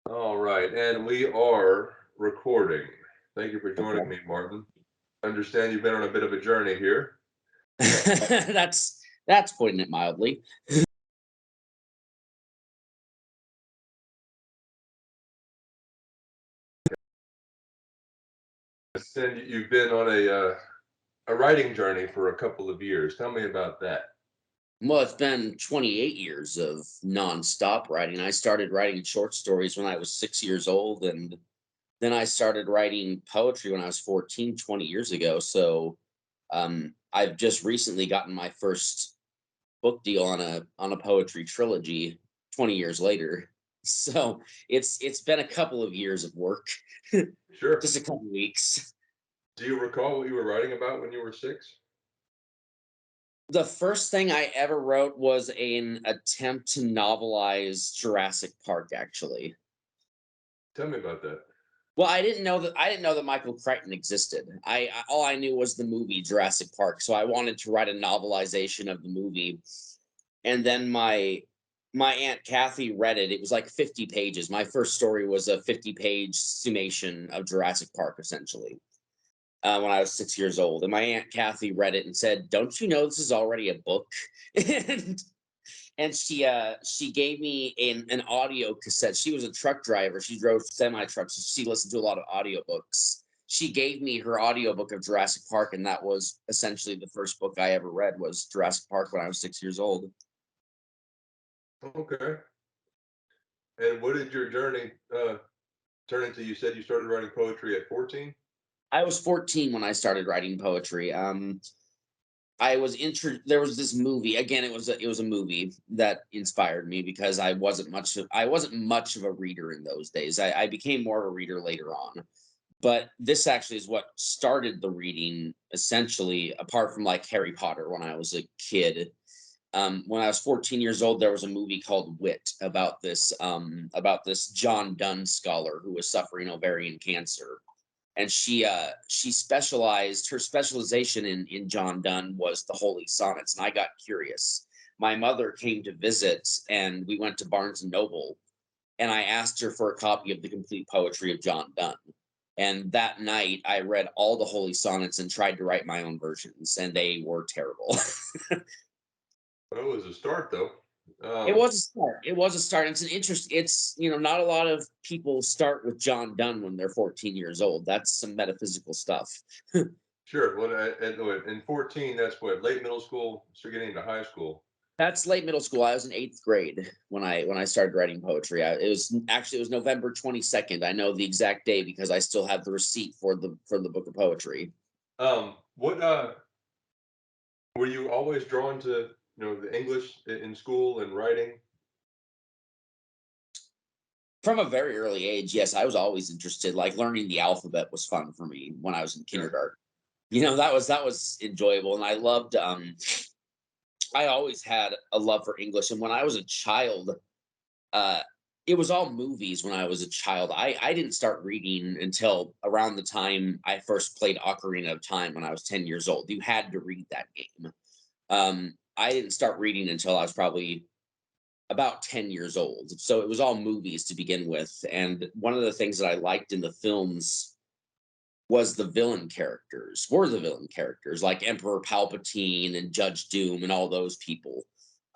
All right, and we are recording. Thank you for joining Okay. me, Martin. I understand you've been on a bit of a journey here. That's putting it mildly. And you've been on a writing journey for a couple of years. Tell me about that. Well, it's been 28 years of nonstop writing. I started writing short stories when I was 6 years old, and then I started writing poetry when I was 14, 20 years ago. So I've just recently gotten my first book deal on a poetry trilogy 20 years later. So it's been a couple of years of work, Sure. just a couple weeks. Do you recall what you were writing about when you were six? The first thing I ever wrote was an attempt to novelize Jurassic Park, actually. Tell me about that. Well, I didn't know that Michael Crichton existed. I all I knew was the movie Jurassic Park, so I wanted to write a novelization of the movie. And then my aunt Kathy read it. It was like 50 pages. My first story was a 50-page summation of Jurassic Park, essentially. When I was 6 years old. And my aunt Kathy read it and said, "Don't you know this is already a book?" and she gave me an audio cassette. She was a truck driver. She drove semi trucks. So she listened to a lot of audiobooks. She gave me her audiobook of Jurassic Park, and that was essentially the first book I ever read was Jurassic Park when I was 6 years old. Okay. And what did your journey turn into? You said you started writing poetry at 14? I was 14 when I started writing poetry. I was there was this movie again. It was a movie that inspired me because I wasn't much of a reader in those days. I became more of a reader later on, but this actually is what started the reading essentially. Apart from like Harry Potter when I was a kid, when I was 14 years old, there was a movie called Wit about this John Donne scholar who was suffering ovarian cancer, and she specialized her specialization in John Donne was the Holy Sonnets, and I got curious. My mother came to visit, and we went to Barnes and Noble, and I asked her for a copy of the complete poetry of John Donne. And that night, I read all the Holy Sonnets and tried to write my own versions, and they were terrible. Well, it was a start, though. It Um, was a start. It was a start. It's an interest. It's not a lot of people start with John Donne when they're 14 years old. That's some metaphysical stuff. sure. Well, in 14, that's what, late middle school, so getting into high school. That's late middle school. I was in eighth grade when I started writing poetry. It was November 22nd. I know the exact day because I still have the receipt for the book of poetry. What were you always drawn to, the English in school and writing? From a very early age, yes, I was always interested. Like learning the alphabet was fun for me when I was in Yeah. kindergarten. That was enjoyable, and I always had a love for English. And when I was a child, uh, it was all movies when I was a child. I didn't start reading until around the time I first played Ocarina of Time when I was 10 years old. You had to read that game. I didn't start reading until I was probably about 10 years old. So it was all movies to begin with. And one of the things that I liked in the films were the villain characters like Emperor Palpatine and Judge Doom and all those people.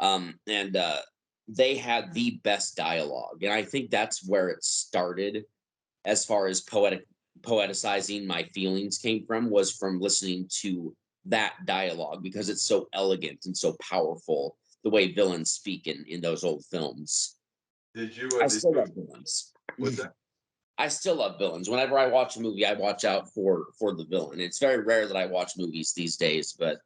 And They had the best dialogue. And I think that's where it started as far as poeticizing my feelings came from was from listening to that dialogue because it's so elegant and so powerful the way villains speak in those old films. I Did still you, love villains. what's that? I still love villains. Whenever I watch a movie, I watch out for the villain. It's very rare that I watch movies these days, but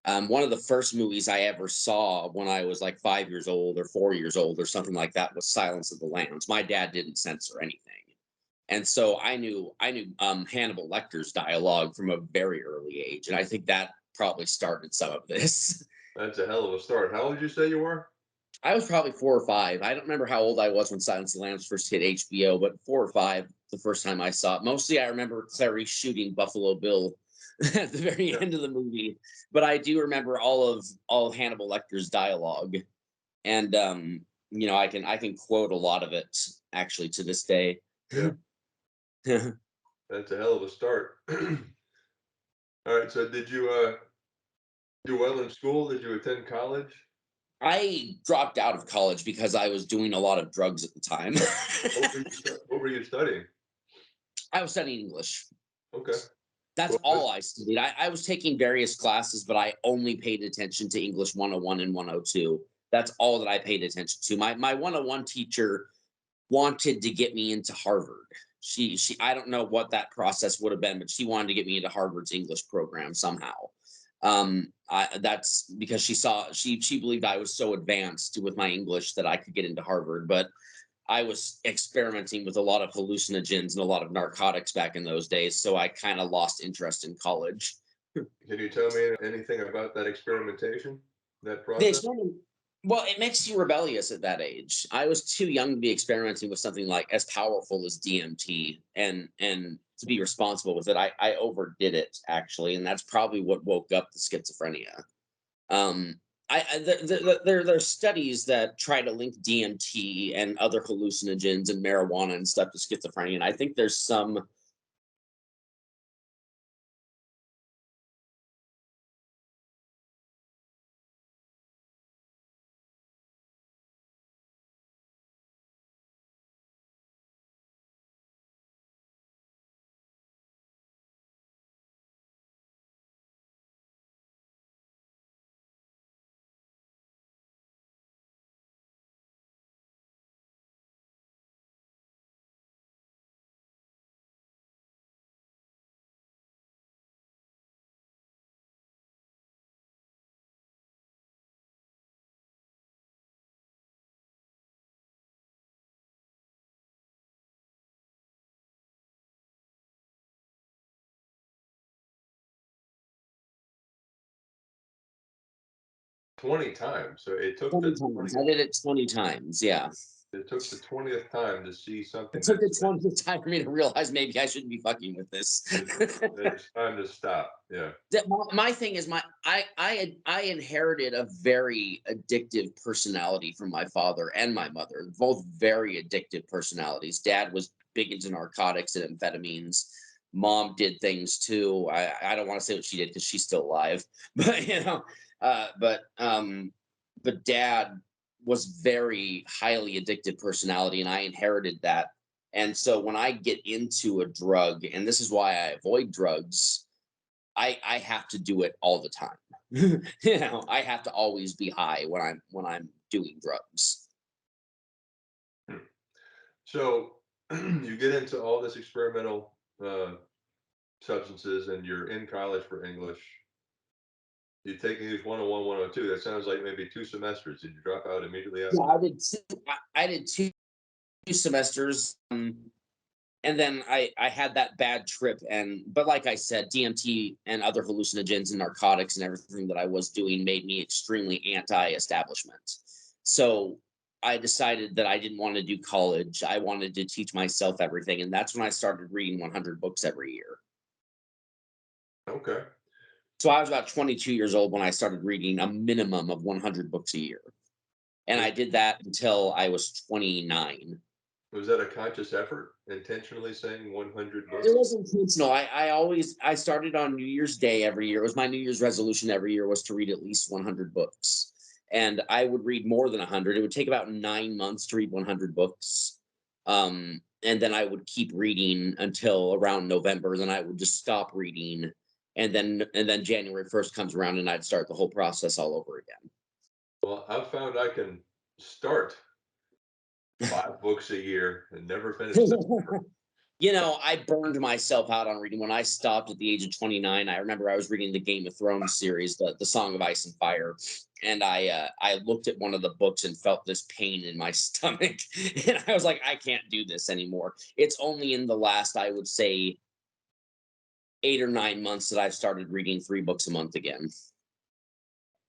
one of the first movies I ever saw when I was like 5 years old or 4 years old or something like that was Silence of the Lambs. My dad didn't censor anything, and so I knew Hannibal Lecter's dialogue from a very early age, and I think that probably started some of this. That's a hell of a start. How old did you say you were? I was probably 4 or 5. I don't remember how old I was when Silence of the Lambs first hit HBO, but 4 or 5 the first time I saw it. Mostly, I remember Clarice shooting Buffalo Bill at the very Yeah. end of the movie, but I do remember all of Hannibal Lecter's dialogue, and I can quote a lot of it. actually, to this day. Yeah, that's a hell of a start. All right, so did you do well in school? Did you attend college? I dropped out of college because I was doing a lot of drugs at the time. What were you studying? I was studying English. Okay. That's What was all I studied. I was taking various classes, but I only paid attention to English 101 and 102. That's all that I paid attention to. My 101 teacher wanted to get me into Harvard. She I don't know what that process would have been, but she wanted to get me into Harvard's English program somehow. That's because she believed I was so advanced with my English that I could get into Harvard, but I was experimenting with a lot of hallucinogens and a lot of narcotics back in those days, so I kind of lost interest in college. Can you tell me anything about that experimentation, that The process? experiment, well, it makes you rebellious at that age. I was too young to be experimenting with something like as powerful as DMT and to be responsible with it. I overdid it actually, and that's probably what woke up the schizophrenia. Um, there's studies that try to link DMT and other hallucinogens and marijuana and stuff to schizophrenia, and I think there's some. 20 times. So 20 times. I did it 20 times. Yeah. it took the 20th time to see It something took the that's 20th time for me to realize maybe I shouldn't be fucking with this. that it's time to stop. Yeah. My thing is I inherited a very addictive personality from my father and my mother, both very addictive personalities. Dad was big into narcotics and amphetamines. Mom did things too. I don't want to say what she did because she's still alive, but uh, but um, but dad was very highly addictive personality, and I inherited that. And so when I get into a drug, and this is why I avoid drugs, I have to do it all the time. I have to always be high when I'm doing drugs. Hmm. So you get into all this experimental substances and you're in college for English. You take these 101, 102. That sounds like maybe 2 semesters. Did you drop out immediately Yeah, after that? I did two semesters, and then I had that bad trip. And but like I said, DMT and other hallucinogens and narcotics and everything that I was doing made me extremely anti-establishment. So I decided that I didn't want to do college. I wanted to teach myself everything, and that's when I started reading 100 books every year. Okay. So I was about 22 years old when I started reading a minimum of 100 books a year. And I Was, did that until I was 29. was that a conscious effort, intentionally saying 100 It books? was intentional. I started on New Year's Day every year. It was my New Year's resolution every year was to read at least 100 books. And I would read more than 100. It would take about 9 months to read 100 books. And then I would keep reading until around November. Then I would just stop reading. And then January 1st comes around and I'd start the whole process all over Well, I've found I can start again. 5 books a year and never finish them. I burned myself out on reading. When I stopped at the age of 29, I remember I was reading the Game of Thrones series, the Song of Ice and Fire, and I looked at one of the books and felt this pain in my stomach, and I was like, I can't do this anymore. It's only in the last, I would say, 8 or 9 months that I've started reading 3 books a month again.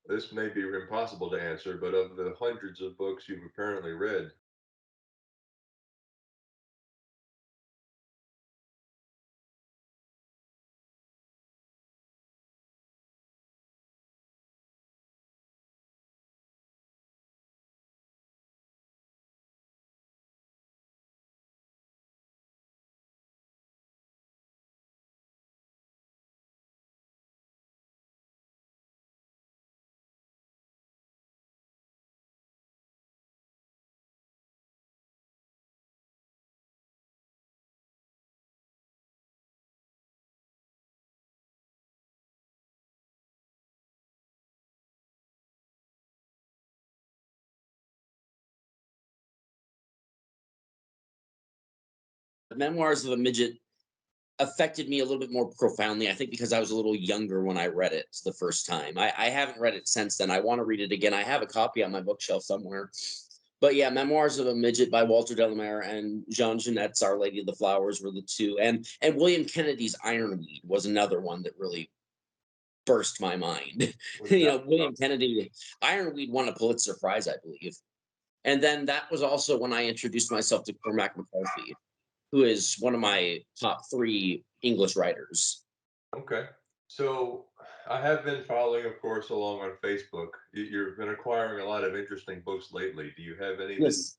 This may be impossible to answer, but of the hundreds of books you've apparently read, Memoirs of a Midget affected me a little bit more profoundly. I think because I was a little younger when I read it the first time. I haven't read it since then. I want to read it again. I have a copy on my bookshelf somewhere. But yeah, Memoirs of a Midget by Walter Delamere and Jean Genette's Our Lady of the Flowers were the two. And William Kennedy's Ironweed was another one that really burst my mind. What is that about? William Kennedy, Ironweed won a Pulitzer Prize, I believe. And then that was also when I introduced myself to Cormac McCarthy, who is one of my top three English writers. Okay. So I have been following, of course, along on Facebook. You've been acquiring a lot of interesting books lately. Do you have any that Yes.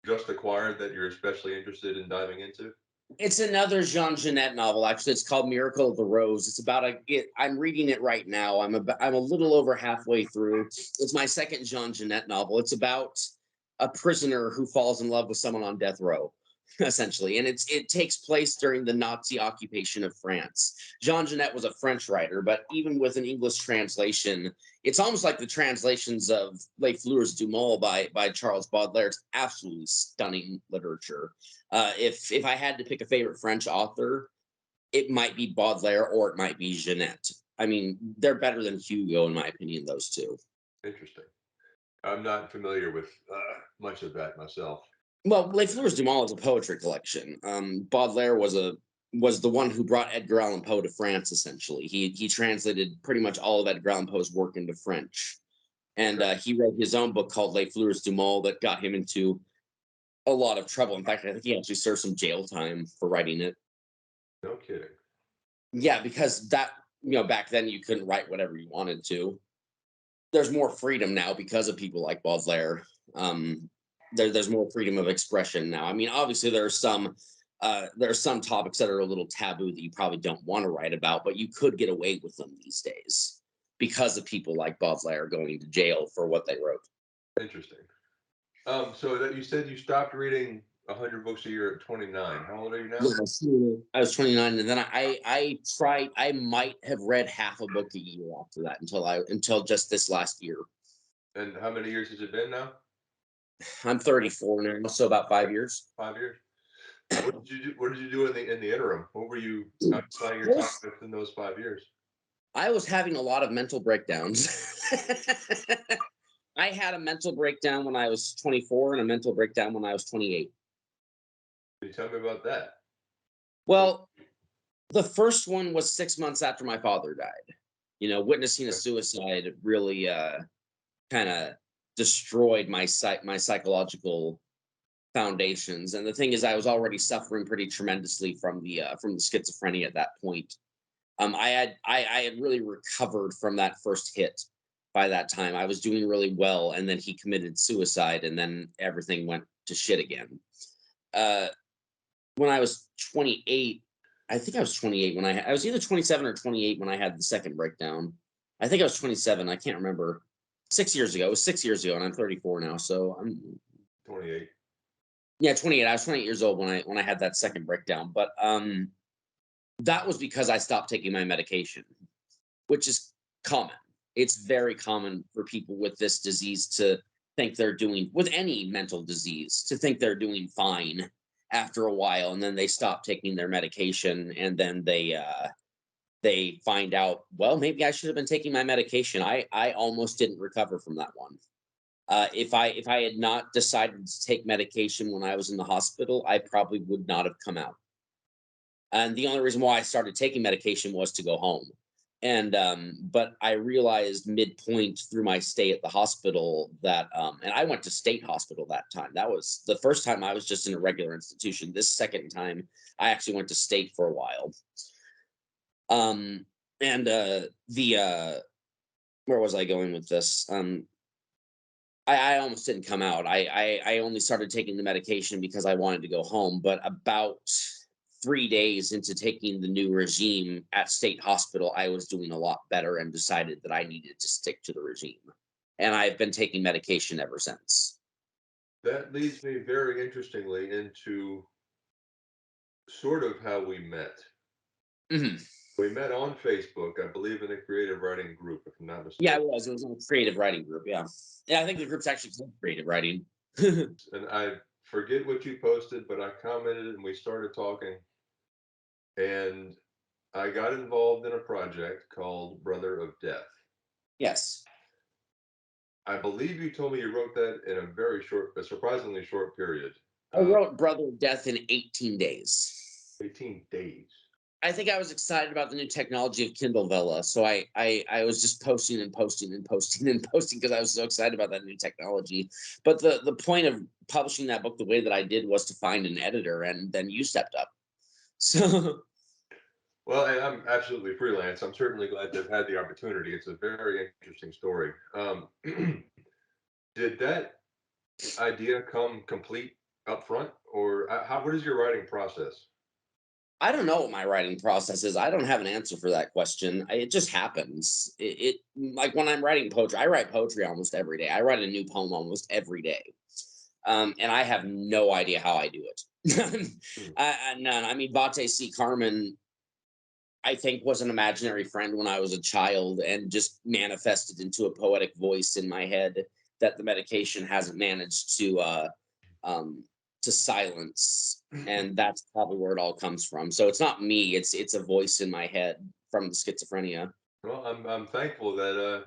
you just acquired that you're especially interested in diving into? It's another Jean Genet novel. Actually, it's called Miracle of the Rose. It's about I'm reading it right now. I'm a little over halfway through. It's my second Jean Genet novel. It's about a prisoner who falls in love with someone on death row, essentially, and it takes place during the Nazi occupation of France. Jean Genet was a French writer, but even with an English translation, it's almost like the translations of Les Fleurs du Mal by Charles Baudelaire. It's absolutely stunning literature. If I had to pick a favorite French author, it might be Baudelaire or it might be Jeanette. I mean, they're better than Hugo in my opinion. Those two. Interesting. I'm not familiar with much of that myself. Well, Les Fleurs du Mal is a poetry collection. Baudelaire was the one who brought Edgar Allan Poe to France. Essentially, he translated pretty much all of Edgar Allan Poe's work into French, and Sure. he wrote his own book called Les Fleurs du Mal that got him into a lot of trouble. In fact, I think he actually served some jail time for writing it. No kidding. Yeah, because back then you couldn't write whatever you wanted to. There's more freedom now because of people like Baudelaire. There's more freedom of expression now. I mean, obviously there are some topics that are a little taboo that you probably don't want to write about, but you could get away with them these days because of people like Baudelaire going to jail for what they wrote. Interesting. So that you said you stopped reading 100 books a year at 29. How old are you now? Yeah, I was 29, and then I might have read half a book a year after that until just this last year. And how many years has it been now? I'm 34 now, so about 5 years. 5 years. What did you do? What did you do in the interim? What were you occupying your time Yes. with in those 5 years? I was having a lot of mental breakdowns. I had a mental breakdown when I was 24 and a mental breakdown when I was 28. Can you tell me about that? Well, the first one was 6 months after my father died. Witnessing a Okay. suicide really kind of destroyed my psychological foundations. And the thing is, I was already suffering pretty tremendously from the schizophrenia at that point. I had really recovered from that first hit by that time. I was doing really well, and then he committed suicide, and then everything went to shit again. Uh, when I was 28, I think I was 28 when I was either 27 or 28 when I had the second breakdown. I think I was 27. I can't remember. 6 years ago. It was 6 years ago, and I'm 34 now. So I'm 28. yeah, 28. I was 28 years old when I had that second breakdown. But that was because I stopped taking my medication, which is common. It's very common for people with this disease to think they're doing, with any mental disease, to think they're doing fine after a while, and then they stop taking their medication, and then they find out, well, maybe I should have been taking my medication. I almost didn't recover from that one. If I had not decided to take medication when I was in the hospital, I probably would not have come out. And the only reason why I started taking medication was to go home. But I realized midpoint through my stay at the hospital that and I went to state hospital that time. That was the first time I was just in a regular institution. This second time I actually went to state for a while. And the Where was I going with this? I almost didn't come out. I only started taking the medication because I wanted to go home. But about 3 days into taking the new regime at state hospital, I was doing a lot better and decided that I needed to stick to the regime. And I've been taking medication ever since. That leads me very interestingly into sort of how we met. Mhm. We met on Facebook, I believe, in a creative writing group, if I'm not Yeah, mistaken. it was a creative writing group. Yeah, I think the group's actually called creative writing. And I forget what you posted, but I commented and we started talking, and I got involved in a project called Brother of Death. Yes. I believe you told me you wrote that in a surprisingly short period. I Uh, wrote Brother of Death in 18 days. 18 days. I think I was excited about the new technology of Kindle Vella, so I was just posting and posting and posting and posting because I was so excited about that new technology. But the point of publishing that book the way that I did was to find an editor, and then you stepped up. So Well, and I'm absolutely freelance. I'm certainly glad to have had the opportunity. It's a very interesting story. Did that idea come complete up front, or how? What is your writing process? I don't know what my writing process is. I don't have an answer for that question. It just happens. It like when I'm writing poetry, I write poetry almost every day. I write a new poem almost every day. And I have no idea how I do it. Hmm. None. I mean, Bate C. Carmen, I think, was an imaginary friend when I was a child and just manifested into a poetic voice in my head that the medication hasn't managed um, to silence. And that's probably where it all comes from. So it's not me. It's a voice in my head from the schizophrenia. Well, I'm thankful that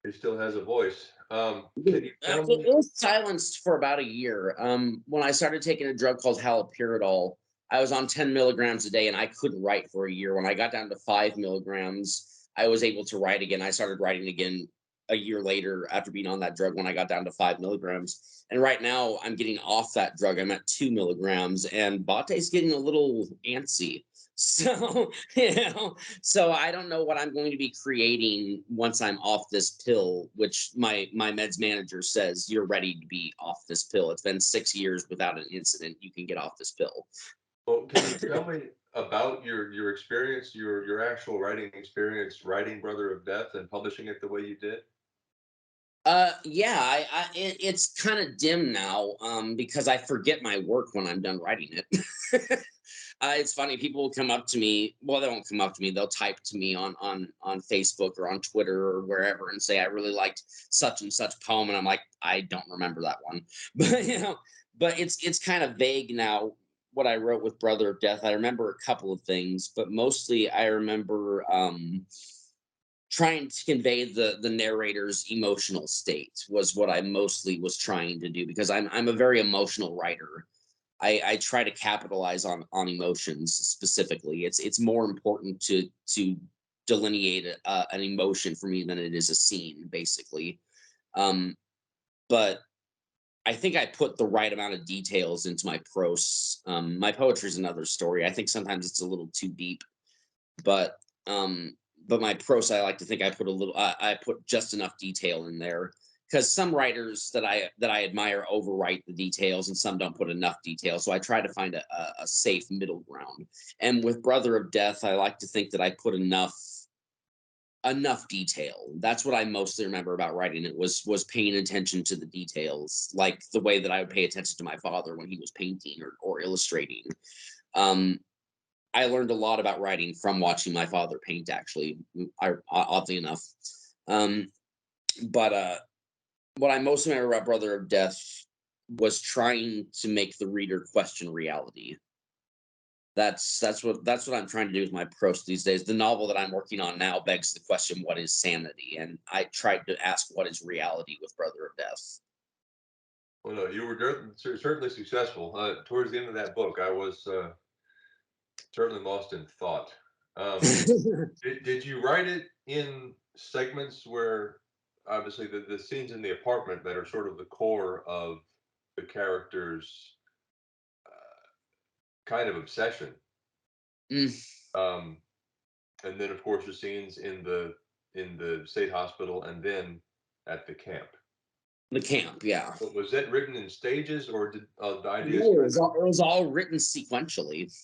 he still has a voice. Can you tell It me? was silenced for about a year. When I started taking a drug called haloperidol, I was on 10 milligrams a day and I couldn't write for a year. When I got down to 5 milligrams, I was able to write again. I started writing again a year later after being on that drug when I got down to 5 milligrams. And right now I'm getting off that drug. I'm at 2 milligrams and Bate's getting a little antsy. So, so I don't know what I'm going to be creating once I'm off this pill, which my meds manager says you're ready to be off this pill. It's been 6 years without an incident. You can get off this pill. Well, can you tell me about your experience, your actual writing experience, writing Brother of Death and publishing it the way you did? Yeah, it's kind of dim now, because I forget my work when I'm done writing it. It's funny. People will come up to me. Well, they won't come up to me. They'll type to me on Facebook or on Twitter or wherever and say I really liked such and such poem, and I'm like, I don't remember that one. But but it's kind of vague now what I wrote with Brother of Death. I remember a couple of things, but mostly I remember trying to convey the narrator's emotional state was what I mostly was trying to do because I'm a very emotional writer. I try to capitalize on emotions specifically. It's more important to delineate an emotion for me than it is a scene, basically. Um, but I think I put the right amount of details into my prose. My poetry is another story. I think sometimes it's a little too deep, but um, but my prose, I like to think I put a little. I put just enough detail in there because some writers that I admire overwrite the details and some don't put enough detail. So I try to find a safe middle ground. And with Brother of Death, I like to think that I put enough detail. That's what I mostly remember about writing it was paying attention to the details, like the way that I would pay attention to my father when he was painting or illustrating. Um, I learned a lot about writing from watching my father paint. Actually, oddly enough, um, but what I most remember about Brother of Death was trying to make the reader question reality. That's what I'm trying to do with my prose these days. The novel that I'm working on now begs the question, what is sanity? And I tried to ask, what is reality with Brother of Death? Well, no, you were certainly successful. Towards the end of that book, I was certainly lost in thought. Um, did you write it in segments where obviously the scenes in the apartment that are sort of the core of the character's kind of obsession, Mm, um, and then of course the scenes in the state hospital and then at the camp. the camp, yeah. But was that written in stages, or did the ideas No, kind of? it was all written sequentially.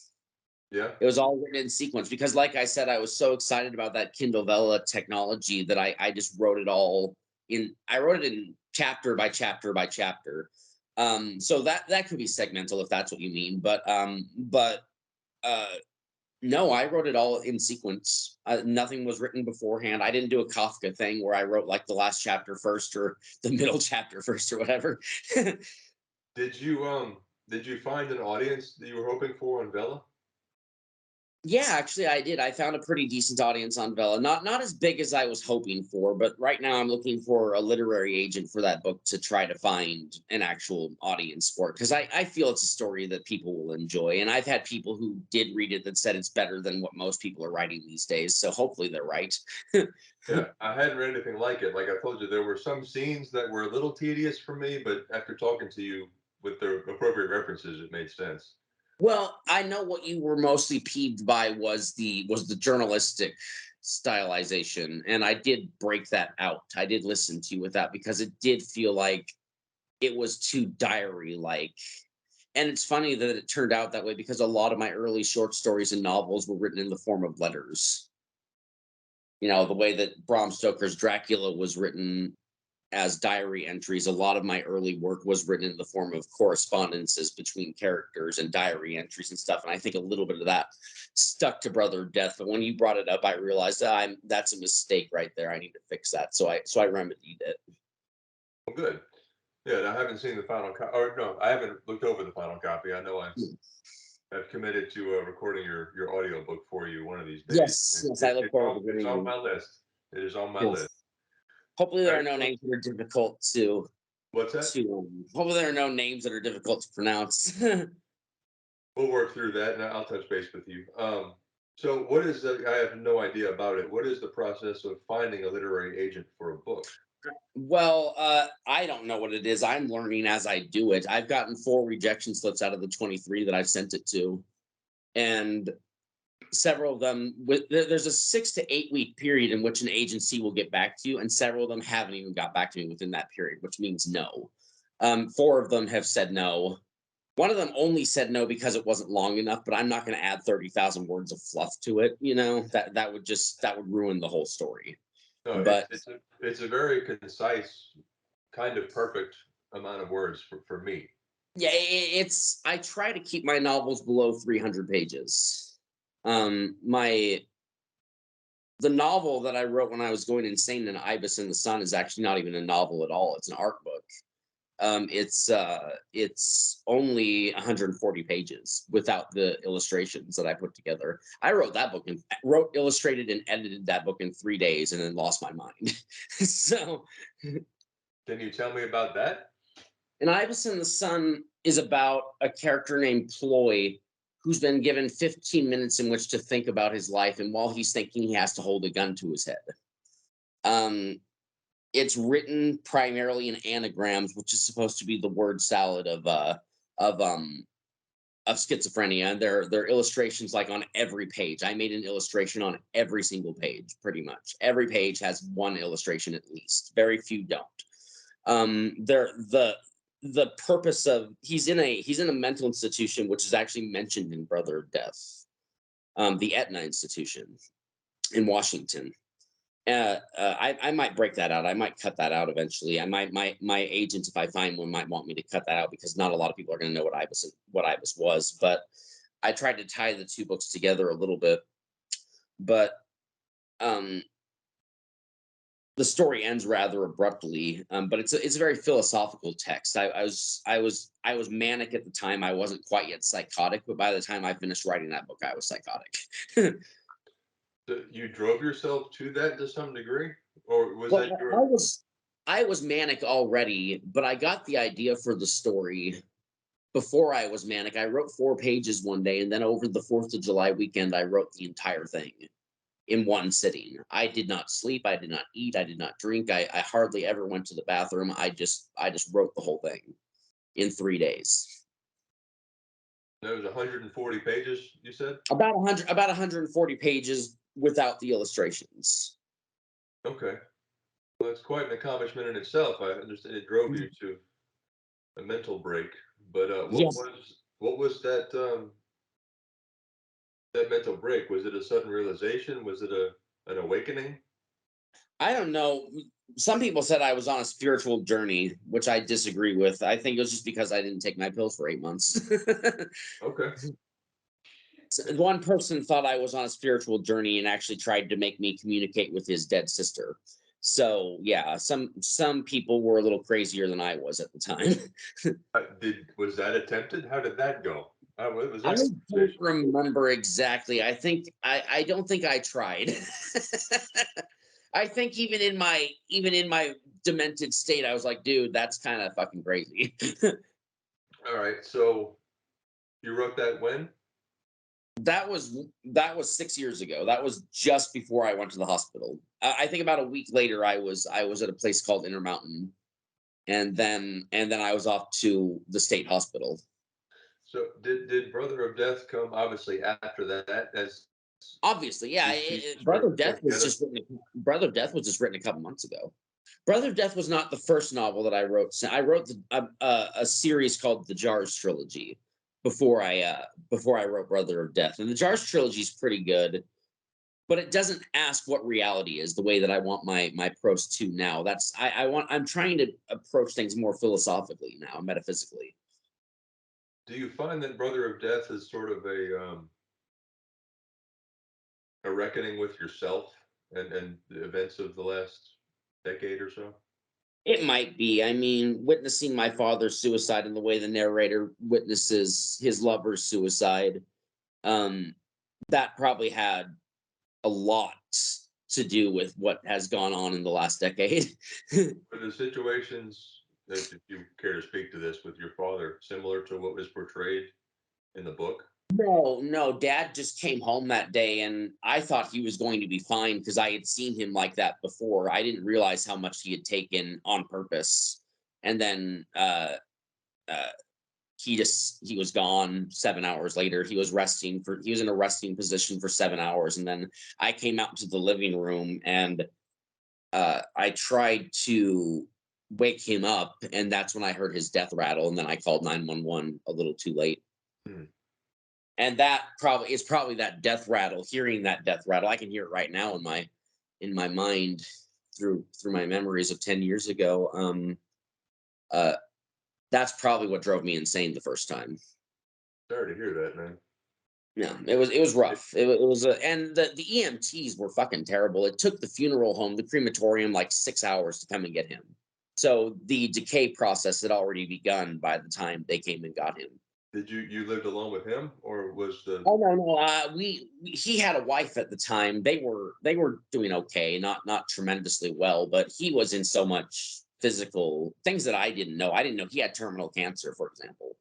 Yeah. It was all written in sequence because, like I said, I was so excited about that Kindle Vella technology that I just wrote it all in. I wrote it in chapter by chapter by chapter. So that could be segmental if that's what you mean. But uh, no, I wrote it all in sequence. Nothing was written beforehand. I didn't do a Kafka thing where I wrote like the last chapter first or the middle chapter first or whatever. Did you find an audience that you were hoping for on Vela? Yeah, actually, I did. I found a pretty decent audience on Vela. Not as big as I was hoping for, but right now I'm looking for a literary agent for that book to try to find an actual audience for it because I feel it's a story that people will enjoy. And I've had people who did read it that said it's better than what most people are writing these days. So hopefully they're right. Yeah, I hadn't read anything like it. Like I told you, there were some scenes that were a little tedious for me, but after talking to you with the appropriate references, it made sense. Well, I know what you were mostly peeved by was the journalistic stylization, and I did break that out. I did listen to you with that because it did feel like it was too diary like. And it's funny that it turned out that way because a lot of my early short stories and novels were written in the form of letters. The way that Bram Stoker's Dracula was written as diary entries. A lot of my early work was written in the form of correspondences between characters and diary entries and stuff. And I think a little bit of that stuck to Brother of Death. But when you brought it up, I realized that's a mistake right there. I need to fix that. So I remedied it. Well, good. Yeah, and I haven't seen the final copy, or no, I haven't looked over the final copy. I know I've committed to recording your audio book for you one of these days. Yes, yes, I look forward to It's doing on it. my list. It is on my list. Yes. Hopefully All there are right, no so names that are difficult to what's that? hopefully there are no names that are difficult to pronounce. We'll work through that, and I'll touch base with you. So, what is the? I have no idea about it. What is the process of finding a literary agent for a book? Well, I don't know what it is. I'm learning as I do it. I've gotten 4 rejection slips out of the 23 that I've sent it to, and several of them there's a 6 to 8 week period in which an agency will get back to you, and several of them haven't even got back to me within that period, which means no. 4 of them have said no. One of them only said no because it wasn't long enough, but I'm not going to add 30,000 words of fluff to it. That would ruin the whole story. No, But it's a very concise, kind of perfect amount of words for me. yeah, it's I try to keep my novels below 300 pages. My the novel that I wrote when I was going insane in Ibis in the Sun is actually not even a novel at all. It's an art book. It's only 140 pages without the illustrations that I put together. I wrote that book and wrote, illustrated, and edited that book in 3 days, and then lost my mind. So, Can you tell me about that? and Ibis in the Sun is about a character named Ploy who's been given 15 minutes in which to think about his life, and while he's thinking, he has to hold a gun to his head. Um, it's written primarily in anagrams, which is supposed to be the word salad of um of schizophrenia. And there are illustrations like on every page. I made an illustration on every single page, pretty much. Every page has one illustration at least. Very few don't. There the purpose of he's in a mental institution, which is actually mentioned in Brother of Death, the Etna Institution in Washington. I might break that out. I might cut that out eventually. I might my agent, if I find one, might want me to cut that out because not a lot of people are going to know what Ibis was. But I tried to tie the 2 books together a little bit. But um, the story ends rather abruptly. But it's a very philosophical text. I was manic at the time. I wasn't quite yet psychotic, but by the time I finished writing that book, I was psychotic. You drove yourself to that to some degree, or was Well, that I your? was manic already, but I got the idea for the story before I was manic. I wrote 4 pages one day, and then over the 4th of July weekend, I wrote the entire thing in one sitting. I did not sleep. I did not eat. I did not drink. I hardly ever went to the bathroom. I just wrote the whole thing in 3 days. That was 140 pages. You said. About 140 pages without the illustrations. Okay. Well, that's quite an accomplishment in itself. I understand it drove you to a mental break, but Yes. what was that mental break? Was it a sudden realization? Was it an awakening? I don't know. Some people said I was on a spiritual journey, which I disagree with. I think it was just because I didn't take my pills for 8 months. Okay. One person thought I was on a spiritual journey and actually tried to make me communicate with his dead sister. So yeah, some people were a little crazier than I was at the time. Did was that attempted? How did that go? What was I that don't conversation? remember exactly. I don't think I tried. I think even in my demented state, I was like, dude, that's kind of fucking crazy. All right, so you wrote that when? That was 6 years ago. That was just before I went to the hospital. I think about a week later, I was at a place called Intermountain, and then I was off to the state hospital. So did Brother of Death come obviously after that as Obviously, yeah. these pieces Brother started of to come Death was together? just written. Brother of Death was just written a couple months ago. Brother of Death was not the first novel that I wrote. So I wrote a series called the Jars trilogy before I wrote Brother of Death, and the Jars trilogy is pretty good, but it doesn't ask what reality is the way that I want my prose to now. I'm trying to approach things more philosophically now, metaphysically. Do you find that Brother of Death is sort of a reckoning with yourself and the events of the last decade or so? It might be. I mean, witnessing my father's suicide and the way the narrator witnesses his lover's suicide, um, that probably had a lot to do with what has gone on in the last decade. Were the situations that, if you care to speak to this with your father, similar to what was portrayed in the book? No, no, dad just came home that day and I thought he was going to be fine because I had seen him like that before. I didn't realize how much he had taken on purpose. And then uh he was gone 7 hours later. He was in a resting position for 7 hours. And then I came out to the living room and I tried to wake him up, and that's when I heard his death rattle, and then I called 911 a little too late. Hmm. And that probably that death rattle, hearing that death rattle. I can hear it right now in my mind through my memories of 10 years ago. Uh that's probably what drove me insane the first time. Sorry to hear that, man. Yeah, it was rough. And the EMTs were fucking terrible. It took the funeral home, the crematorium, like 6 hours to come and get him. So the decay process had already begun by the time they came and got him. Did you lived alone with him, or was the Oh no, no. He had a wife at the time. They were doing okay, not tremendously well, but he was in so much physical things that I didn't know. I didn't know he had terminal cancer, for example,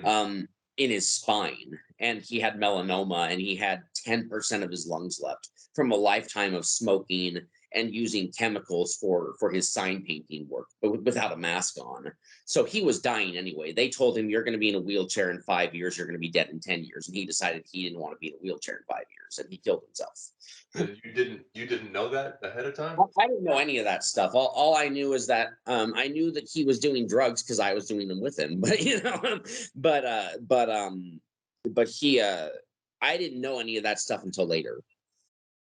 hmm, um, in his spine, and he had melanoma, and he had 10% of his lungs left from a lifetime of smoking and using chemicals for his sign painting work, but without a mask on. So he was dying anyway. They told him, "You're going to be in a wheelchair in 5 years. You're going to be dead in 10 years," and he decided he didn't want to be in a wheelchair in 5 years, and he killed himself. and you didn't know that ahead of time? I didn't know any of that stuff. All I knew is that I knew that he was doing drugs because I was doing them with him. But but uh, but um, but he I didn't know any of that stuff until later.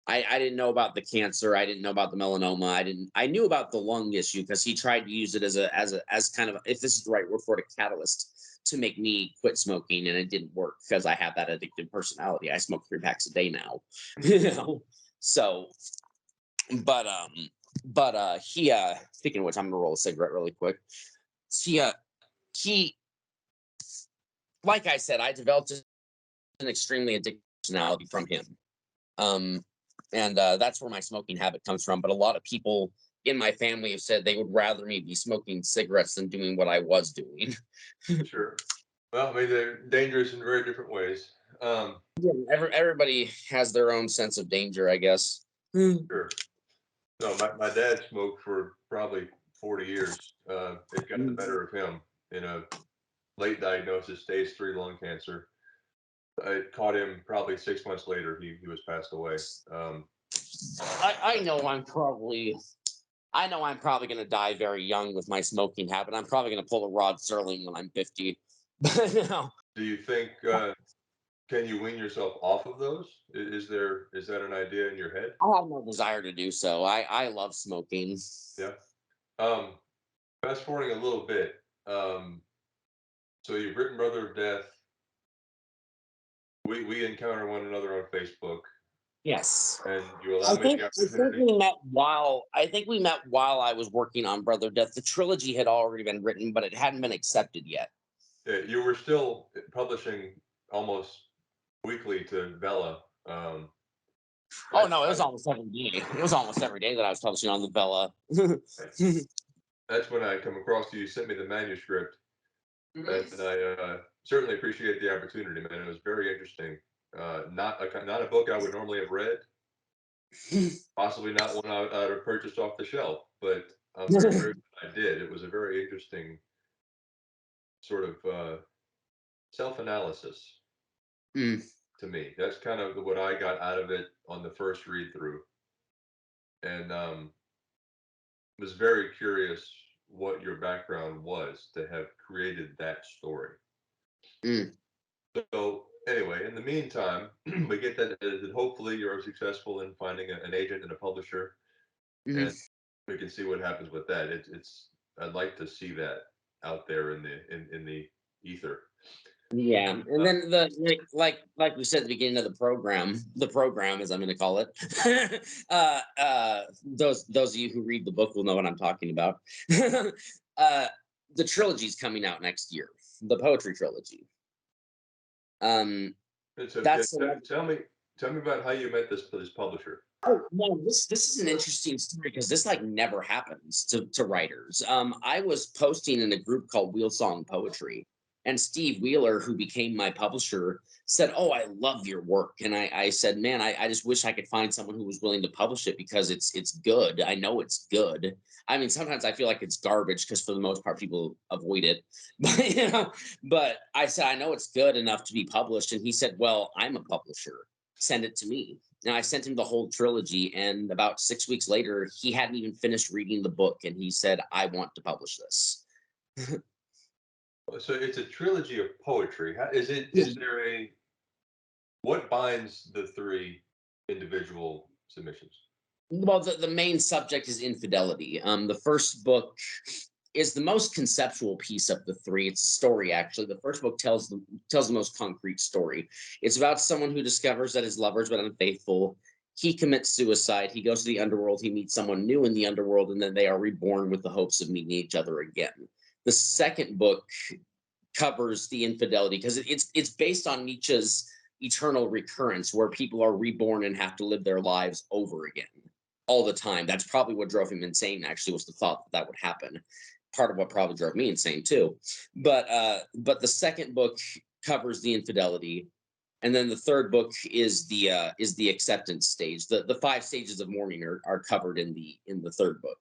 I didn't know about the cancer. I didn't know about the melanoma. I knew about the lung issue because he tried to use it as kind of, if this is the right word for it, a catalyst to make me quit smoking, and it didn't work because I have that addictive personality. I smoke 3 packs a day now, you know. So but he speaking of which, I'm gonna roll a cigarette really quick. He he like I said, I developed an extremely addictive personality from him. Um and that's where my smoking habit comes from. But a lot of people in my family have said they would rather me be smoking cigarettes than doing what I was doing. Sure. Well, I mean, they're dangerous in very different ways. Yeah, everybody has their own sense of danger, I guess. Mm. Sure. No, my dad smoked for probably 40 years. It got the better of him in a late diagnosis, stage 3 lung cancer. It caught him probably 6 months later. He was passed away. I know I'm probably going to die very young with my smoking habit. I'm probably going to pull a Rod Serling when I'm 50. But no, Do you think can you wean yourself off of those? Is that an idea in your head? I have no desire to do so. I love smoking. Yeah. Um, Fast forwarding a little bit. So you've written Brother of Death. We encounter one another on Facebook. Yes. and you I allowed me think the I think opportunity. we met while I was working on Brother Death. The trilogy had already been written, but it hadn't been accepted yet. You were still publishing almost weekly to Vela. Oh That's no, it was when almost every day. It was almost every day that I was publishing on the Bella. I, that's when I come across you. You sent me the manuscript, and I certainly appreciate the opportunity, man. It was very interesting. Not a book I would normally have read, possibly not one I'd have purchased off the shelf, but I'm very grateful that I did. It was a very interesting sort of self-analysis Mm, to me. That's kind of what I got out of it on the first read through, and was very curious what your background was to have created that story. mm, So anyway, in the meantime, we get that edited. Hopefully, you're successful in finding an agent and a publisher, and mm. we can see what happens with that. It's I'd like to see that out there in the ether. Yeah, and Uh, then like we said at the beginning of the program as I'm going to call it. Those of you who read the book will know what I'm talking about. uh, the trilogy's coming out next year, the poetry trilogy. Um, and so that's tell me about how you met this publisher. Oh no, this is an interesting story because this like never happens to writers. I was posting in a group called Wheel Song Poetry, and Steve Wheeler, who became my publisher, said, "Oh, I love your work." And I said, "Man, I just wish I could find someone who was willing to publish it because it's good. I know it's good. I mean, sometimes I feel like it's garbage because for the most part people avoid it, but But I said I know it's good enough to be published, and he said, "Well, I'm a publisher. Send it to me." And I sent him the whole trilogy. And about 6 weeks later, he hadn't even finished reading the book. And he said, I want to publish this. So it's a trilogy of poetry. Is it? Is Yeah. there a what binds the three individual submissions? Well, the main subject is infidelity. The first book is the most conceptual piece of the three. It's a story, actually. The first book tells the most concrete story. It's about someone who discovers that his lover's been unfaithful. He commits suicide. He goes to the underworld. He meets someone new in the underworld, and then they are reborn with the hopes of meeting each other again. The second book covers the infidelity because it's based on Nietzsche's eternal recurrence, where people are reborn and have to live their lives over again all the time. That's probably what drove him insane. Actually, was the thought that that would happen. Part of what probably drove me insane too. But the second book covers the infidelity, and then the third book is the acceptance stage. The 5 stages of mourning are covered in the third book.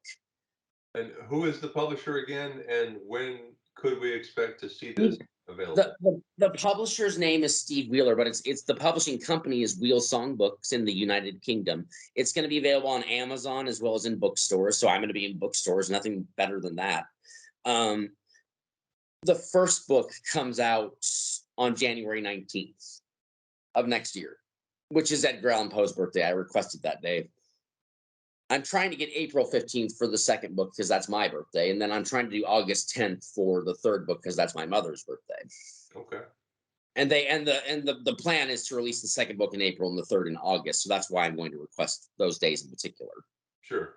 And who is the publisher again? And when could we expect to see this The, available? the publisher's name is Steve Wheeler, but it's the publishing company is Wheel Songbooks in the United Kingdom. It's going to be available on Amazon as well as in bookstores. So I'm going to be in bookstores. Nothing better than that. Um, the first book comes out on January 19th of next year, which is Edgar Allan Poe's birthday. I requested that day. I'm trying to get April 15th for the second book because that's my birthday. And then I'm trying to do August 10th for the third book because that's my mother's birthday. Okay, And the plan is to release the second book in April and the third in August. So that's why I'm going to request those days in particular. sure.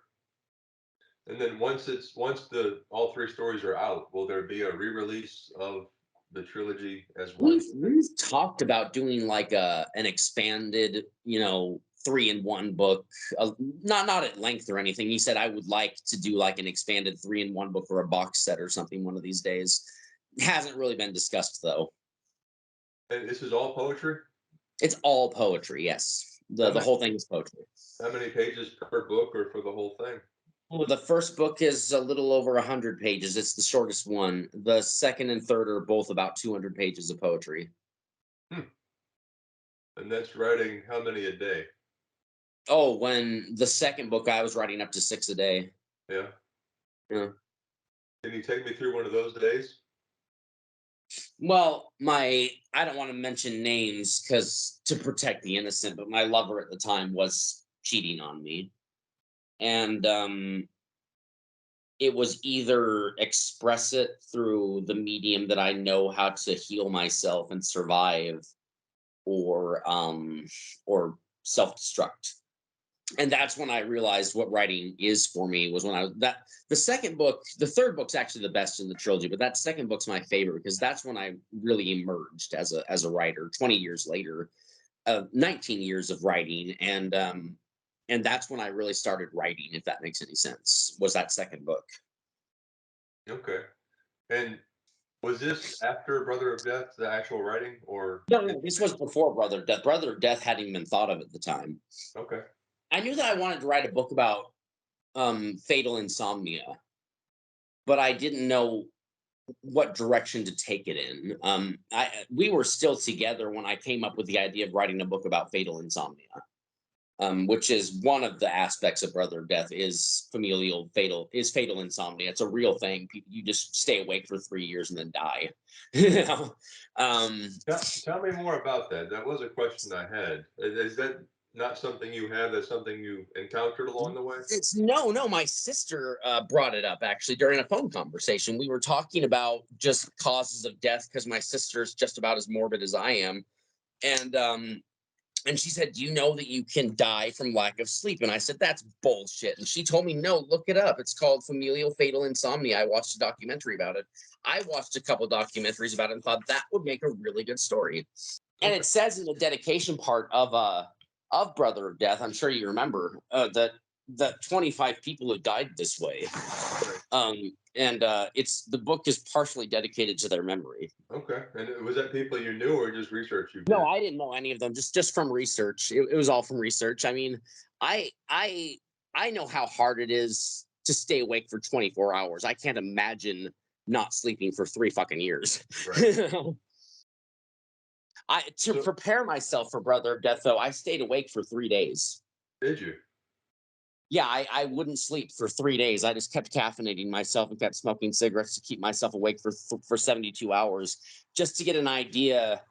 And then once the all three stories are out, will there be a re-release of the trilogy as one? We've talked about doing like an expanded, 3-in-1 book, not at length or anything. He said I would like to do like an expanded 3-in-1 book or a box set or something one of these days. Hasn't really been discussed though. And this is all poetry. It's all poetry. Yes, How the many whole thing is poetry. how many pages per book or for the whole thing? Well, the first book is a little over 100 pages. It's the shortest one. The second and third are both about 200 pages of poetry. Hmm. And that's writing how many a day? Oh, when the second book, I was writing up to 6 a day. Yeah. Yeah. Can you take me through one of those days? Well, I don't want to mention names because to protect the innocent, but my lover at the time was cheating on me. And it was either express it through the medium that I know how to heal myself and survive, or or self-destruct. And that's when I realized what writing is for me. Was when I was that the second book, the third book's actually the best in the trilogy, but that second book's my favorite because that's when I really emerged as a writer. 20 years later, 19 years of writing, and that's when I really started writing. If that makes any sense, was that second book. Okay. And was this after Brother of Death, the actual writing, or No, no, this was before Brother of Death. Brother of Death hadn't even thought of at the time. okay? I knew that I wanted to write a book about fatal insomnia, but I didn't know what direction to take it in. We were still together when I came up with the idea of writing a book about fatal insomnia, which is one of the aspects of Brother of Death is fatal insomnia. It's a real thing. You just stay awake for 3 years and then die. you know? um, Tell me more about that. That was a question I had. Is that not something you have? That's something you encountered along the way? it's no. My sister brought it up actually during a phone conversation. We were talking about just causes of death because my sister's just about as morbid as I am, and and she said, "Do you know that you can die from lack of sleep?" And I said, "That's bullshit." And she told me, "No, look it up. It's called familial fatal insomnia." I watched a documentary about it. I watched a couple documentaries about it and thought that would make a really good story. And Okay. it says in the dedication part of Brother of Death, I'm sure you remember that 25 people have died this way. Right. And it's the book is partially dedicated to their memory. Okay. And was that people you knew or just research you No, did? I didn't know any of them. Just from research. It was all from research. I mean, I I I know how hard it is to stay awake for 24 hours. I can't imagine not sleeping for 3 fucking years. Right. I to So prepare myself for Brother of Death, though, I stayed awake for 3 days. did you? Yeah, I wouldn't sleep for 3 days. I just kept caffeinating myself and kept smoking cigarettes to keep myself awake for 72 hours, just to get an idea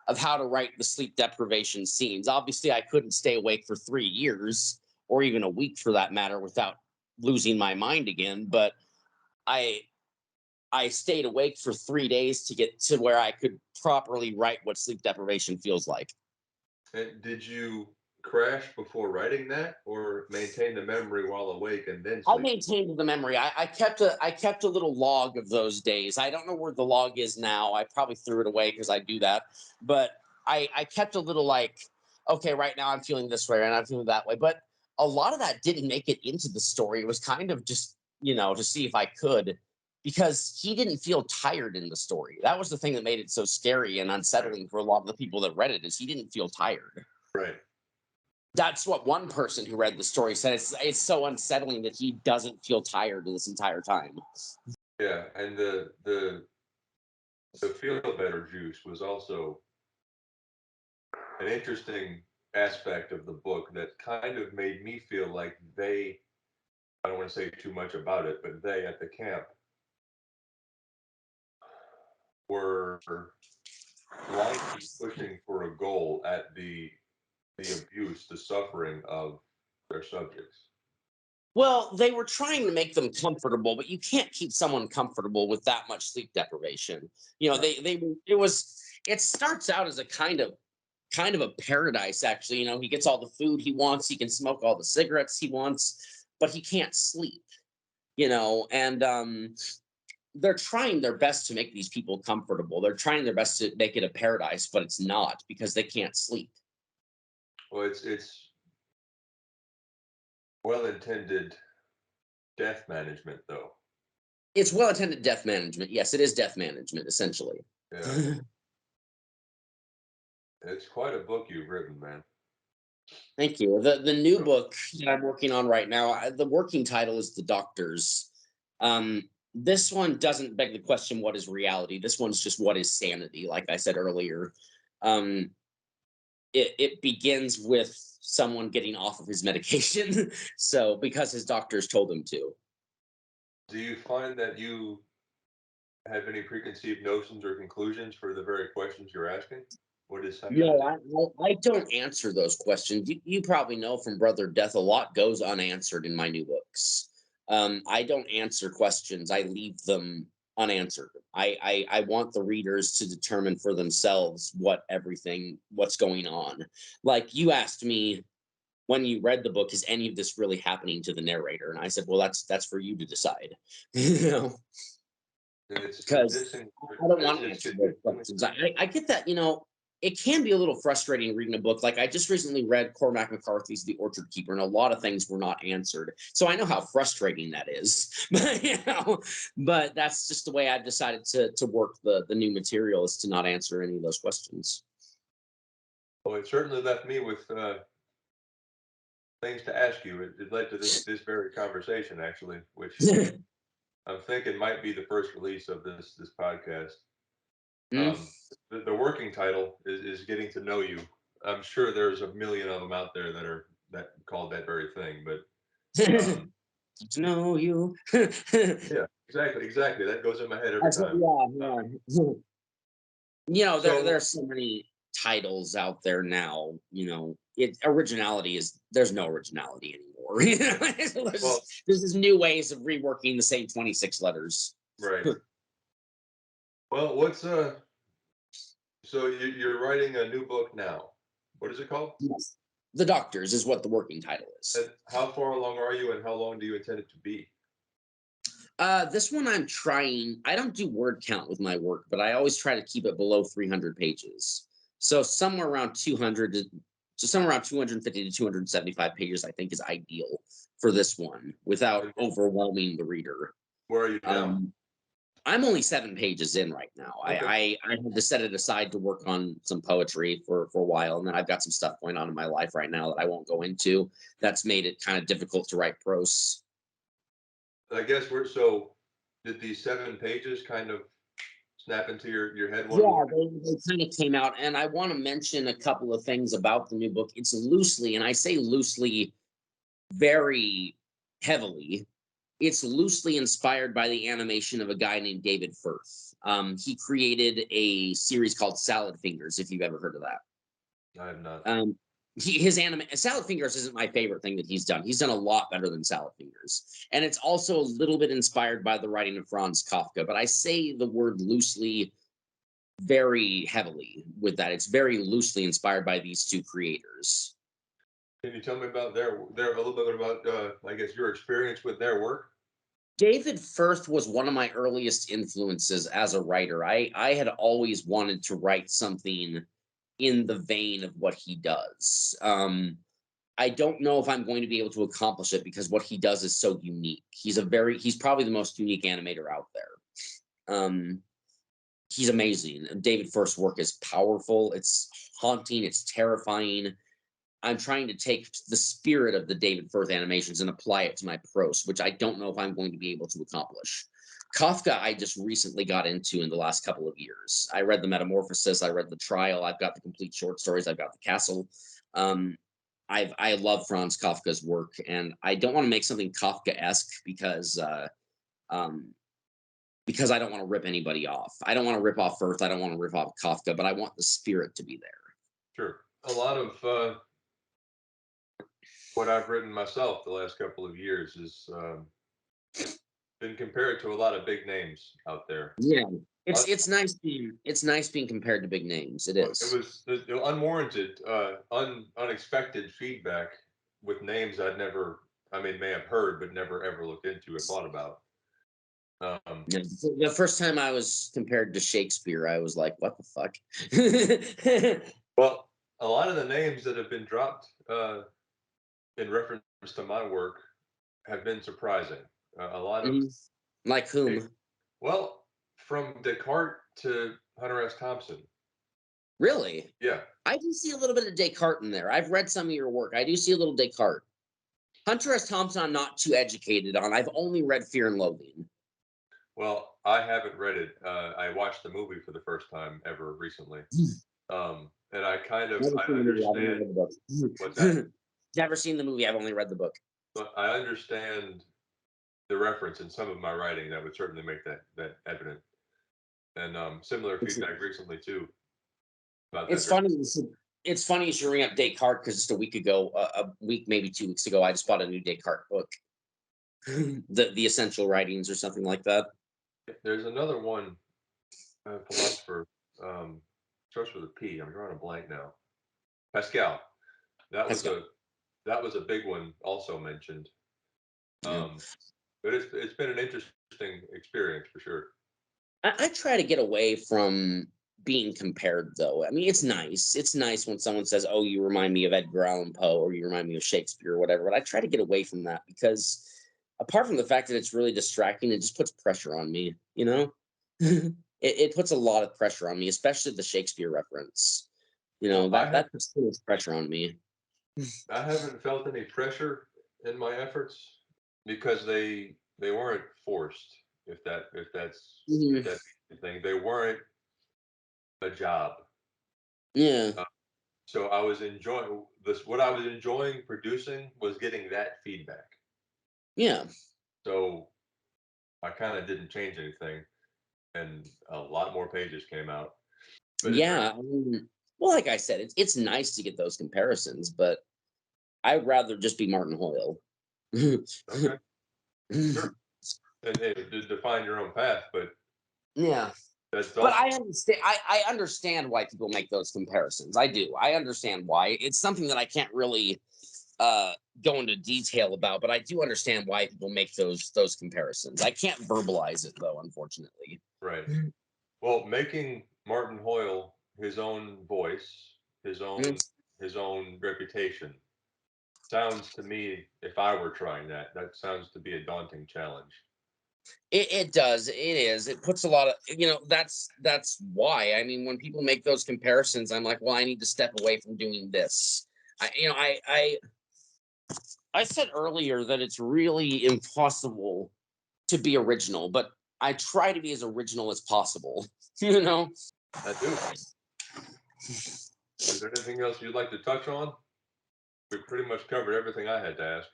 of how to write the sleep deprivation scenes. Obviously, I couldn't stay awake for 3 years or even a week for that matter without losing my mind again. But I I stayed awake for 3 days to get to where I could properly write what sleep deprivation feels like. And did you crash before writing that or maintain the memory while awake and then I sleep? maintained the memory. I kept a little log of those days. I don't know where the log is now. I probably threw it away because I do that. But I kept a little like, okay, right now I'm feeling this way and I'm feeling that way. But a lot of that didn't make it into the story. It was kind of just, to see if I could, because he didn't feel tired in the story. That was the thing that made it so scary and Right. unsettling for a lot of the people that read it, is he didn't feel tired. Right. That's what one person who read the story said. It's so unsettling that he doesn't feel tired this entire time. Yeah. And the feel better juice was also an interesting aspect of the book that kind of made me feel like I don't want to say too much about it, but they at the camp were blindly pushing for a goal at the abuse, the suffering of their subjects. Well, they were trying to make them comfortable, but you can't keep someone comfortable with that much sleep deprivation. Right. It starts out as a kind of a paradise actually. He gets all the food he wants, he can smoke all the cigarettes he wants, but he can't sleep. And they're trying their best to make these people comfortable. They're trying their best to make it a paradise, but it's not because they can't sleep. Well, it's well intended death management, though. It's well attended death management. Yes, it is death management essentially. Yeah, it's quite a book you've written, man. Thank you. The new So, book that I'm working on right now, the working title is The Doctors. This one doesn't beg the question, what is reality? This one's just what is sanity, like I said earlier. Um, it begins with someone getting off of his medication. So because his doctors told him to. do you find that you have any preconceived notions or conclusions for the very questions you're asking? What is No, sanity? I don't answer those questions. You probably know from Brother Death, a lot goes unanswered in my new books. I don't answer questions. I leave them. unanswered. I want the readers to determine for themselves what's going on. Like you asked me when you read the book, is any of this really happening to the narrator? And I said, well, that's for you to decide. you know, And it's because convincing. I don't want to It's answer those convincing. questions. I get that, it can be a little frustrating reading a book. Like I just recently read Cormac McCarthy's The Orchard Keeper, and a lot of things were not answered. So I know how frustrating that is. But that's just the way I've decided to work the new material, is to not answer any of those questions. Well, it certainly left me with things to ask you. It led to this very conversation, actually, which I'm thinking might be the first release of this podcast. Mm. The working title is Getting to Know You. I'm sure there's a million of them out there that called that very thing, but To know you. yeah, exactly. That goes in my head every time. Yeah, yeah. There are So, so many titles out there now. Originality there's no originality anymore. well, There's this new ways of reworking the same 26 letters. right. Well, so you're writing a new book now. What is it called? Yes. The Doctors is what the working title is. And how far along are you, and how long do you intend it to be? This one I'm trying. I don't do word count with my work, but I always try to keep it below 300 pages. So somewhere around 250 to 275 pages, I think, is ideal for this one without And overwhelming the reader. where are you now? Um, I'm only 7 pages in right now. Okay. I had to set it aside to work on some poetry for a while, and then I've got some stuff going on in my life right now that I won't go into. That's made it kind of difficult to write prose. I guess did these 7 pages kind of snap into your head one Yeah, morning? they kind of came out, and I want to mention a couple of things about the new book. It's loosely, and I say loosely, very heavily. It's loosely inspired by the animation of a guy named David Firth. He created a series called Salad Fingers, if you've ever heard of that. I have not. His anime Salad Fingers isn't my favorite thing that he's done. He's done a lot better than Salad Fingers, and it's also a little bit inspired by the writing of Franz Kafka. But I say the word loosely very heavily with that. It's very loosely inspired by these two creators. Can you tell me about their a little bit about I guess your experience with their work? David Firth was one of my earliest influences as a writer. I had always wanted to write something in the vein of what he does. I don't know if I'm going to be able to accomplish it because what he does is so unique. He's probably the most unique animator out there. He's amazing. David Firth's work is powerful. It's haunting. It's terrifying. I'm trying to take the spirit of the David Firth animations and apply it to my prose, which I don't know if I'm going to be able to accomplish. Kafka, I just recently got into in the last couple of years. I read The Metamorphosis. I read The Trial. I've got the complete short stories. I've got The Castle. Um, I love Franz Kafka's work, and I don't want to make something Kafka-esque um, because I don't want to rip anybody off. I don't want to rip off Firth. I don't want to rip off Kafka, but I want the spirit to be there. Sure. A lot of what I've written myself the last couple of years has been compared to a lot of big names out there. Yeah, Uh, it's nice being compared to big names. It it is. was the unwarranted, unexpected feedback with names I'd never, I mean, may have heard but never ever looked into or thought about. Yeah, the first time I was compared to Shakespeare, I was like, "What the fuck?" Well, a lot of the names that have been dropped in reference to my work have been surprising. A lot of, Mhm. Like whom? well, from Descartes to Hunter S. Thompson. Really? Yeah. I do see a little bit of Descartes in there. I've read some of your work. I do see a little Descartes. Hunter S. Thompson, I'm not too educated on. I've only read Fear and Loathing. Well, I haven't read it. I watched the movie for the first time ever recently, and Never I seen the movie. I've only understand read the what's that. book. Never seen the movie. I've only read the book. But I understand the reference in some of my writing that would certainly make that evident. And similar It's, feedback recently too about that it's very. funny. It's funny you should bring up Descartes because just a week ago, a week maybe 2 weeks ago, I just bought a new Descartes book, the Essential Writings or something like that. There's another one, philosopher, starts with a P. I'm drawing a blank now. Pascal. That Let's was go. a big one also mentioned. Yeah. Um, but it's been an interesting experience for sure. I try to get away from being compared, though. I mean, it's nice. It's nice when someone says, "Oh, you remind me of Edgar Allan Poe," or "You remind me of Shakespeare," or whatever. But I try to get away from that because, apart from the fact that it's really distracting, it just puts pressure on me. You know, it puts a lot of pressure on me, especially the Shakespeare reference. You Well, know that puts too much pressure on me. I haven't felt any pressure in my efforts because they weren't forced. If Mhm. that's the thing, they weren't a job. Yeah, Uh, so I was enjoying this. What I was enjoying producing was getting that feedback. yeah, So I kind of didn't change anything, and a lot more pages came out. But yeah. I mean, well, like I said, it's nice to get those comparisons, but I'd rather just be Martin Hoyle. okay, sure, and define your own path. But Yeah. that's But also I understand why people make those comparisons. I do. I understand why. It's something that I can't really uh go into detail about, but I do understand why people make those comparisons. I can't verbalize it though, unfortunately. right. Well, making Martin Hoyle his own voice, his Mm. own his own reputation sounds to me, if I were trying that, that sounds to be a daunting challenge. It does. It is. It puts a lot of, that's why. I mean, when people make those comparisons, I'm like, well, I need to step away from doing this. I said earlier that it's really impossible to be original, but I try to be as original as possible. You know. I do. Is there anything else you'd like to touch on? We pretty much covered everything I had to ask.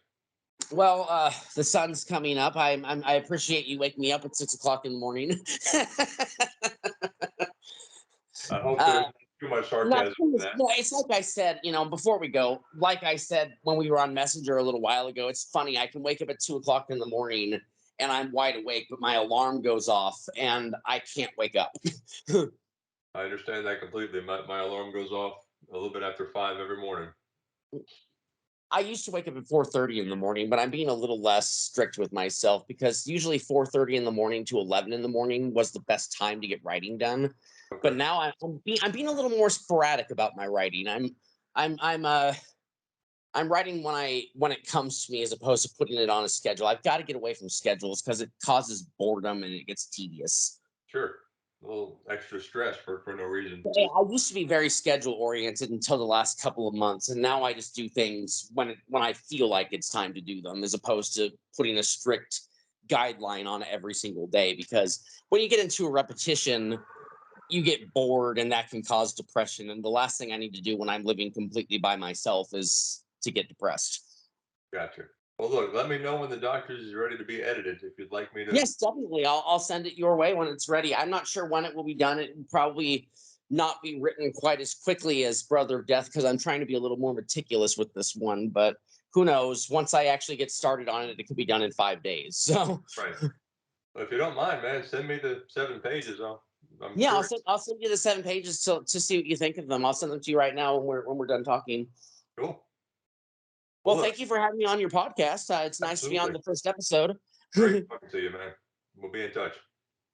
Well, the sun's coming up. I appreciate you waking me up at 6 o'clock in the morning. I hope uh, there's not too much Not sarcasm in that. no, it's like I said, before we go, like I said when we were on Messenger a little while ago, it's funny. I can wake up at 2 o'clock in the morning and I'm wide awake, but my alarm goes off and I can't wake up. I understand that completely. My alarm goes off a little bit after 5 every morning. I used to wake up at 4:30 in the morning, but I'm being a little less strict with myself because usually 4:30 in the morning to 11 in the morning was the best time to get writing done. But Okay. now I'm being a little more sporadic about my writing. I'm I'm uh I'm writing when it comes to me as opposed to putting it on a schedule. I've got to get away from schedules because it causes boredom and it gets tedious. Sure. A little extra stress for no reason. Yeah, I used to be very schedule oriented until the last couple of months, and now I just do things when I feel like it's time to do them, as opposed to putting a strict guideline on every single day. Because when you get into a repetition, you get bored, and that can cause depression. And the last thing I need to do when I'm living completely by myself is to get depressed. Gotcha. Well, look, let me know when the doctor's is ready to be edited if you'd like me to. Yes, definitely. I'll send it your way when it's ready. I'm not sure when it will be done. It will probably not be written quite as quickly as Brother of Death because I'm trying to be a little more meticulous with this one. But who knows? Once I actually get started on it, it could be done in 5 days. So Right. Well, if you don't mind, man, send me the 7 pages. I'm yeah, curious. I'll send you the 7 pages to see what you think of them. I'll send them to you right now when we're done talking. Cool. Well, Well, look, thank you for having me on your podcast. It's nice to be on absolutely. the first episode. Great talking to you, man. We'll be in touch.